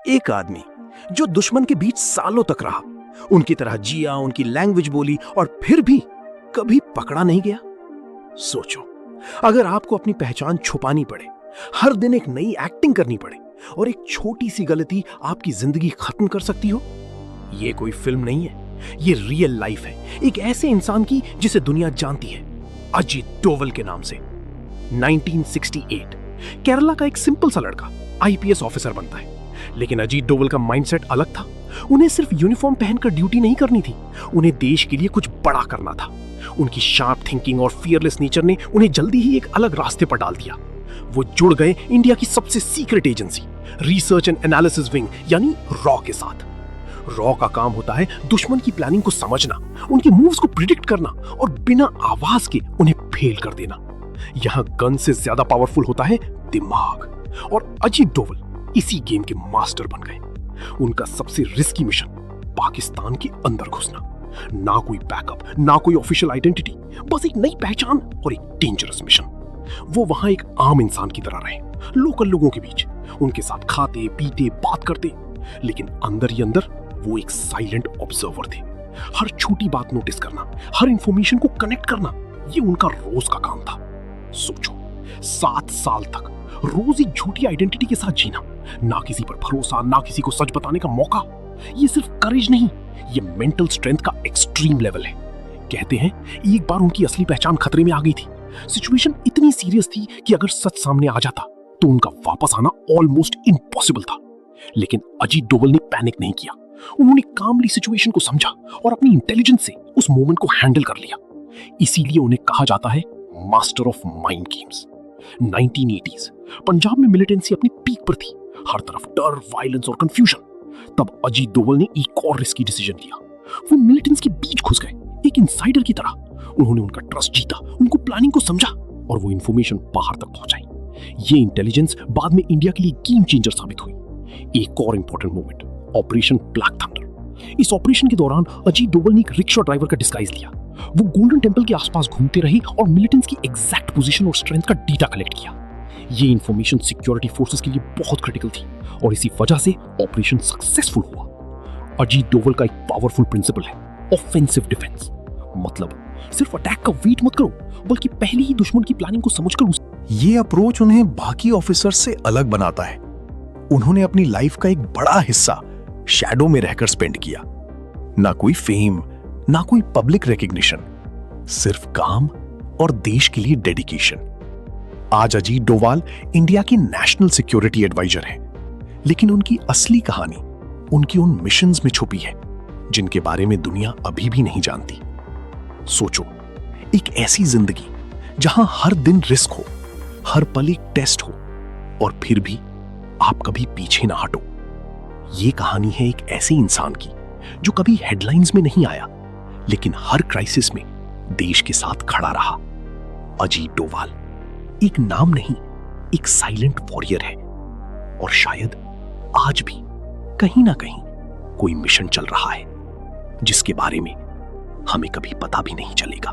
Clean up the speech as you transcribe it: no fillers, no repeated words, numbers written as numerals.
एक आदमी जो दुश्मन के बीच सालों तक रहा, उनकी तरह जिया, उनकी लैंग्वेज बोली और फिर भी कभी पकड़ा नहीं गया। सोचो, अगर आपको अपनी पहचान छुपानी पड़े, हर दिन एक नई एक्टिंग करनी पड़े और एक छोटी सी गलती आपकी जिंदगी खत्म कर सकती हो। ये कोई फिल्म नहीं है, ये रियल लाइफ है, एक ऐसे इंसान की जिसे दुनिया जानती है, अजीत डोवल के नाम से। 1968 केरला का एक सिंपल सा लड़का आईपीएस ऑफिसर बनता है, लेकिन अजीत डोवल का माइंडसेट अलग था। उन्हें सिर्फ यूनिफॉर्म पहनकर ड्यूटी नहीं करनी थी, उन्हें देश के लिए कुछ बड़ा करना था। उनकी शार्प थिंकिंग और फियरलेस नेचर ने उन्हें जल्दी ही एक अलग रास्ते पर डाल दिया। वो जुड़ गए इंडिया की सबसे secret agency, research and analysis wing यानी रॉ के साथ। रॉ का काम होता है दुश्मन की प्लानिंग को समझना, उनके मूव्स को प्रिडिक्ट करना और बिना आवाज के उन्हें फेल कर देना। यहां गन से ज्यादा पावरफुल होता है दिमाग, और अजीत डोवल इसी गेम के मास्टर बन गए। उनका सबसे रिस्की मिशन पाकिस्तान के अंदर घुसना। ना कोई बैकअप, ना कोई ऑफिशियल आइडेंटिटी, बस एक नई पहचान और एक डेंजरस मिशन। वो वहां एक आम इंसान की तरह रहे, लोकल लोगों के बीच, उनके साथ खाते पीते बात करते, लेकिन अंदर ही अंदर वो एक साइलेंट ऑब्जर्वर थे। हर छोटी बात नोटिस करना, हर इंफॉर्मेशन को कनेक्ट करना, ये उनका रोज का काम था। सोचो, 7 साल तक रोज एक झूठी आइडेंटिटी के साथ जीना, ना किसी पर भरोसा, ना किसी को सच बताने का मौका। ये सिर्फ करेज नहीं, ये मेंटल स्ट्रेंथ का एक्सट्रीम लेवल है। कहते हैं एक बार उनकी असली पहचान खतरे में आ गई थी। सिचुएशन इतनी सीरियस थी कि अगर सच सामने आ जाता तो उनका वापस आना ऑलमोस्ट इम्पॉसिबल था। लेकिन अजीत डोवल ने पैनिक नहीं किया। उन्होंने कामली सिचुएशन को समझा और अपनी इंटेलिजेंस से उस मोमेंट को हैंडल कर लिया। इसीलिए उन्हें कहा जाता है master of mind games. 1980s Punjab में मिलिटेंसी अपनी पीक पर थी, हर तरफ डर, वायलेंस और कंफ्यूजन। तब अजीत डोवल ने एक और रिस्की डिसीजन लिया। वो मिलिटेंट्स के बीच घुस गए, एक इनसाइडर की तरह। उन्होंने उनका ट्रस्ट जीता, उनको प्लानिंग को समझा और वो इंफॉर्मेशन बाहर तक पहुंचाई। ये इंटेलिजेंस बाद में इंडिया के लिए गेम चेंजर साबित हुई। एक और important moment, operation black thunder. इस ऑपरेशन के दौरान अजीत डोवल ने एक रिक्शा ड्राइवर का डिस्गाइज लिया। वो गोल्डन टेंपल के आसपास घूमते रहे और मिलिटेंट्स की एग्जैक्ट पोजीशन और स्ट्रेंथ का डेटा कलेक्ट किया। ये इंफॉर्मेशन सिक्योरिटी फोर्सेस के लिए बहुत क्रिटिकल थी और इसी वजह से ऑपरेशन सक्सेसफुल हुआ। अजीत डोवल का एक पावरफुल प्रिंसिपल है, ऑफेंसिव डिफेंस। मतलब सिर्फ अटैक का वेट मत करो, बल्कि पहले ही दुश्मन की प्लानिंग को समझकर ये अप्रोच उन्हें बाकी ऑफिसर से अलग बनाता है। उन्होंने अपनी लाइफ का एक बड़ा हिस्सा शैडो में रहकर स्पेंड किया। ना कोई फेम, ना कोई पब्लिक रिकॉग्निशन, सिर्फ काम और देश के लिए डेडिकेशन। आज अजीत डोवाल इंडिया के नेशनल सिक्योरिटी एडवाइजर हैं, लेकिन उनकी असली कहानी उनकी उन मिशंस में छुपी है जिनके बारे में दुनिया अभी भी नहीं जानती। सोचो, एक ऐसी जिंदगी जहां हर दिन रिस्क हो, हर पल एक टेस्ट हो, और फिर भी आप कभी पीछे ना हटो। ये कहानी है एक ऐसे इंसान की जो कभी हेडलाइंस में नहीं आया, लेकिन हर क्राइसिस में देश के साथ खड़ा रहा। अजीत डोवाल एक नाम नहीं, एक साइलेंट वॉरियर है, और शायद आज भी कहीं ना कहीं कोई मिशन चल रहा है जिसके बारे में हमें कभी पता भी नहीं चलेगा।